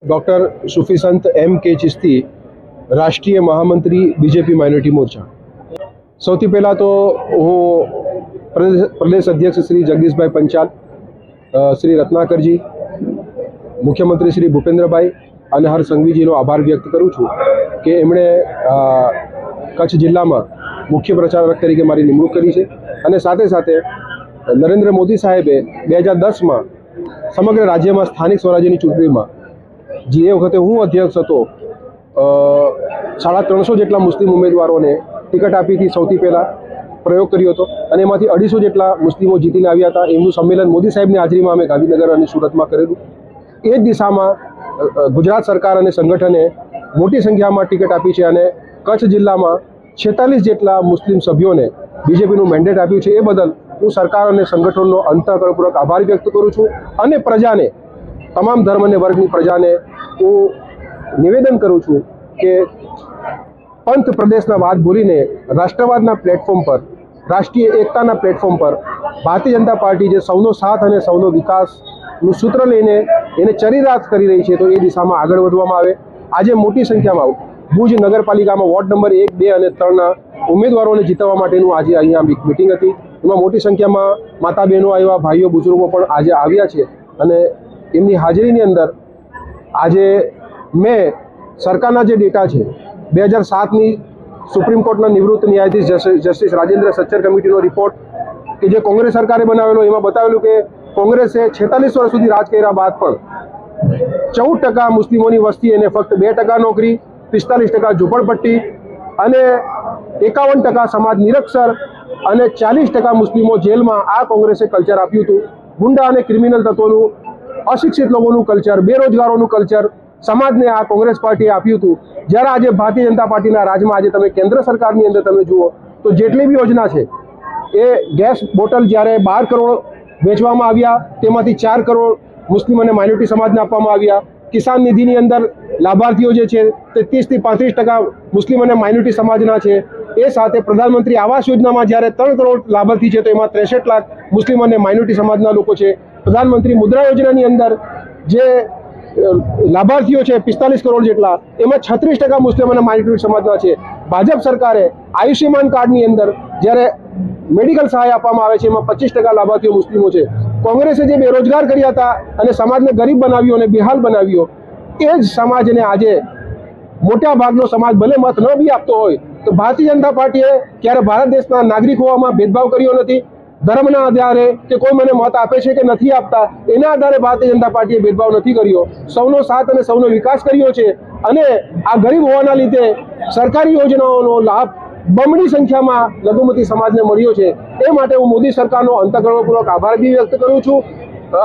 Doctor सूफी संत M.K. Chishti, राष्ट्रीय महामंत्री BJP minority मोर्चा। સૌથી પહેલાં તો હું પ્રદેશ અધ્યક્ષ શ્રી જગદીશભાઈ પંચાલ, શ્રી રત્નાકરજી, મુખ્યમંત્રી શ્રી ભૂપેન્દ્રભાઈ અને હર સંઘવીજીનો આભાર વ્યક્ત કરું છું કે એમણે કચ્છ જિલ્લામાં મુખ્ય પ્રચારક તરીકે મારી નિમણૂક કરી છે અને સાથે સાથે નરેન્દ્ર મોદી સાહેબે 2010માં સમગ્ર રાજ્યમાં સ્થાનિક સ્વરાજ્યની ચૂંટણીમાં જે વખતે હું અધ્યક્ષ હતો 350 જેટલા મુસ્લિમ ઉમેદવારોને ટિકિટ આપી હતી। સૌથી પહેલાં પ્રયોગ કર્યો હતો અને એમાંથી 250 જેટલા મુસ્લિમો જીતીને આવ્યા હતા। એમનું સંમેલન મોદી સાહેબની હાજરીમાં અમે ગાંધીનગર અને સુરતમાં કરેલું। એ જ દિશામાં ગુજરાત સરકાર અને સંગઠને મોટી સંખ્યામાં ટિકિટ આપી છે અને કચ્છ જિલ્લામાં 46 જેટલા મુસ્લિમ સભ્યોને બીજેપીનું મેન્ડેટ આપ્યું છે। એ બદલ હું સરકાર અને સંગઠનનો અંતઃકરણપૂર્વક આભાર વ્યક્ત કરું છું અને પ્રજાને, તમામ ધર્મ અને વર્ગની પ્રજાને હું નિવેદન કરું છું કે પંથ પ્રદેશના વાત ભૂલીને રાષ્ટ્રવાદના પ્લેટફોર્મ પર, રાષ્ટ્રીય એકતાના પ્લેટફોર્મ પર ભારતીય જનતા પાર્ટી જે સૌનો સાથ અને સૌનો વિકાસનું સૂત્ર લઈને એને ચરિરાત કરી રહી છે, તો એ દિશામાં આગળ વધવામાં આવે। આજે મોટી સંખ્યામાં ભુજ નગરપાલિકામાં વોર્ડ નંબર 1, 2 અને 3ના ઉમેદવારોને જીતવા માટેનું આજે અહીંયા મિટિંગ હતી। એમાં મોટી સંખ્યામાં માતા બહેનો આવ્યા, ભાઈઓ બુઝુર્ગો પણ આજે આવ્યા છે અને એમની હાજરીની અંદર આજે મેં સરકારના જે ડેટા છે 2007ની સુપ્રીમ કોર્ટના નિવૃત્ત ન્યાયાધીશ જસ્ટિસ રાજેન્દ્ર સચ્ચર કમિટીનો રિપોર્ટ કે જે કોંગ્રેસ સરકારે બનાવેલો, એમાં બતાવેલું કે કોંગ્રેસે 46 વર્ષ સુધી રાજ કર્યા બાદ પણ 14% મુસ્લિમોની વસ્તી અને ફક્ત 2% નોકરી, 45% ઝૂંપડપટ્ટી અને 51% સમાજ નિરક્ષર અને 40% મુસ્લિમો જેલમાં આ કોંગ્રેસે કલ્ચર આપ્યું હતું। ગુંડા અને ક્રિમિનલ તત્વોનું, અશિક્ષિત લોકોનું કલ્ચર, બેરોજગારોનું કલ્ચર સમાજને આ કોંગ્રેસ પાર્ટીએ આપ્યું હતું। જ્યારે આજે ભારતીય જનતા પાર્ટીના રાજમાં આજે તમે કેન્દ્ર સરકારની અંદર તમે જુઓ તો જેટલી બી યોજના છે એ ગેસ બોટલ જ્યારે 12 કરોડ વેચવામાં આવ્યા તેમાંથી 4 કરોડ મુસ્લિમ અને માઇનોરિટી સમાજને આપવામાં આવ્યા। કિસાન નિધિની અંદર લાભાર્થીઓ જે છે તે 30 થી 35% મુસ્લિમ અને માઇનોરિટી સમાજના છે। એ સાથે પ્રધાનમંત્રી આવાસ યોજનામાં જ્યારે 3 કરોડ લાભાર્થી છે તો એમાં 63 લાખ મુસ્લિમ અને માઇનોરિટી સમાજના લોકો છે। પ્રધાનમંત્રી મુદ્રા યોજનાની અંદર જે લાભાર્થીઓ છે 45 કરોડ જેટલા, એમાં 36% મુસ્લિમ અને માઇનોરિટી સમાજના છે। ભાજપ સરકારે આયુષ્યમાન કાર્ડની અંદર જ્યારે મેડિકલ સહાય આપવામાં આવે છે એમાં 25% લાભાર્થીઓ મુસ્લિમો છે। કોંગ્રેસે જે બેરોજગાર કર્યા હતા અને સમાજને ગરીબ બનાવ્યો અને બેહાલ બનાવ્યો, એ જ સમાજને આજે મોટા ભાગનો સમાજ ભલે મત ન બી આપતો હોય તો ભારતીય જનતા પાર્ટીએ ક્યારે ભારત દેશના નાગરિક હોવામાં ભેદભાવ કર્યો નથી। ધર્મના આધારે કે કોઈ મને મત આપે છે કે નથી આપતા એના આધારે ભારતીય જનતા પાર્ટીએ ભેદભાવ નથી કર્યો। સૌનો સાથ અને સૌનો વિકાસ કર્યો છે અને આ ગરીબ હોવાના લીધે સરકારી યોજનાઓનો લાભ બમણી સંખ્યામાં લઘુમતી સમાજને મળ્યો છે। એ માટે હું મોદી સરકારનો અંતઃકરણપૂર્વક આભાર બી વ્યક્ત કરું છું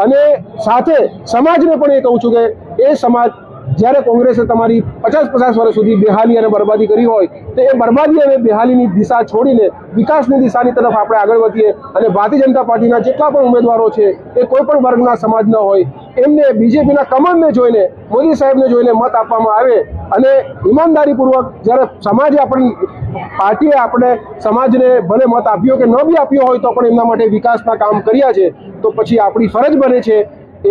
અને સાથે સમાજને પણ એ કહું છું કે એ સમાજ જ્યારે કોંગ્રેસે તમારી 50 વર્ષ સુધી બેહાલી અને બરબાદી કરી હોય તો એ બરબાદી અને બેહાલીની દિશા છોડીને વિકાસની દિશાની તરફ આપણે આગળ વધીએ અને ભારતીય જનતા પાર્ટીના જેટલા પણ ઉમેદવારો છે એ કોઈ પણ વર્ગના સમાજના હોય એમને બીજેપીના કમળને જોઈને, મોદી સાહેબને જોઈને મત આપવામાં આવે અને ઈમાનદારીપૂર્વક જ્યારે સમાજે પાર્ટીએ આપણે સમાજને ભલે મત આપ્યો કે ન બી આપ્યો હોય તો પણ એમના માટે વિકાસના કામ કર્યા છે, તો પછી આપણી ફરજ બને છે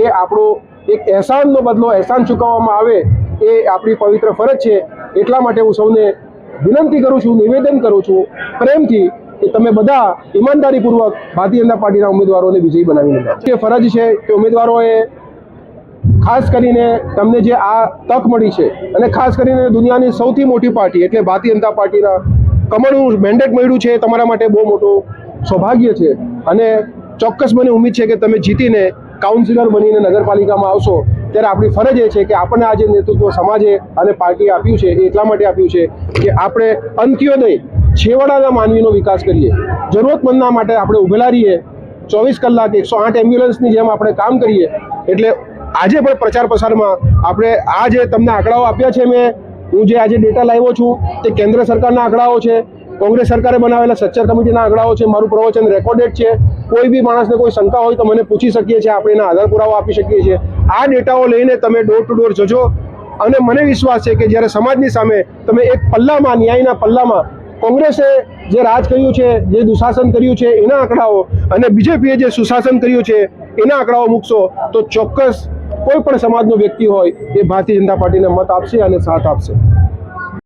એ આપણો એક અહેસાનનો બદલો અહેસાન ચૂકવવામાં આવે એ આપણી પવિત્ર ફરજ છે। એટલા માટે હું સૌને વિનંતી કરું છું, નિવેદન કરું છું પ્રેમથી કે તમે બધા ઈમાનદારીપૂર્વક ભારતીય જનતા પાર્ટીના ઉમેદવારોને વિજયી બનાવીને જે ફરજ છે કે ઉમેદવારોએ ખાસ કરીને તમને જે આ તક મળી છે અને ખાસ કરીને દુનિયાની સૌથી મોટી પાર્ટી એટલે ભારતીય જનતા પાર્ટીના કમળનું મેન્ડેટ મળ્યું છે, તમારા માટે બહુ મોટું સૌભાગ્ય છે અને ચોક્કસ મને ઉમ્મીદ છે કે તમે જીતીને કાઉન્સિલર બનીને નગરપાલિકામાં આવશો ત્યારે આપણી ફરજ એ છે કે આપણને આજે નેતૃત્વ સમાજે અને પાર્ટીએ આપ્યું છે એ એટલા માટે આપ્યું છે કે આપણે અંત્યોદય છેવાડાના માનવીનો વિકાસ કરીએ, જરૂરતમંદના માટે આપણે ઉભેલા રહીએ, 24 કલાક 108 એમ્બ્યુલન્સની જેમ આપણે કામ કરીએ। એટલે આજે પણ પ્રચાર પ્રસારમાં આપણે આ જે તમને આંકડાઓ આપ્યા છે, હું જે આજે ડેટા લાવ્યો છું તે કેન્દ્ર સરકારના આંકડાઓ છે, કોંગ્રેસ સરકારે બનાવેલા સચ્ચર કમિટીના આંકડાઓ છે, મારું પ્રવચન રેકોર્ડેડ છે। કોઈ બી માણસને કોઈ શંકા હોય તો મને પૂછી શકીએ છીએ, આપણે એના આધાર પુરાવા આપી શકીએ છીએ। આ ડેટાઓ લઈને તમે ડોર ટુ ડોર જજો અને મને વિશ્વાસ છે કે જ્યારે સમાજની સામે તમે એક પલ્લામાં, ન્યાયના પલ્લામાં કોંગ્રેસે જે રાજ કર્યું છે, જે દુશાસન કર્યું છે એના આંકડાઓ અને બીજેપીએ જે સુશાસન કર્યું છે એના આંકડાઓ મૂકશો તો ચોક્કસ કોઈ પણ સમાજનો વ્યક્તિ હોય એ ભારતીય જનતા પાર્ટીને મત આપશે અને સાથ આપશે.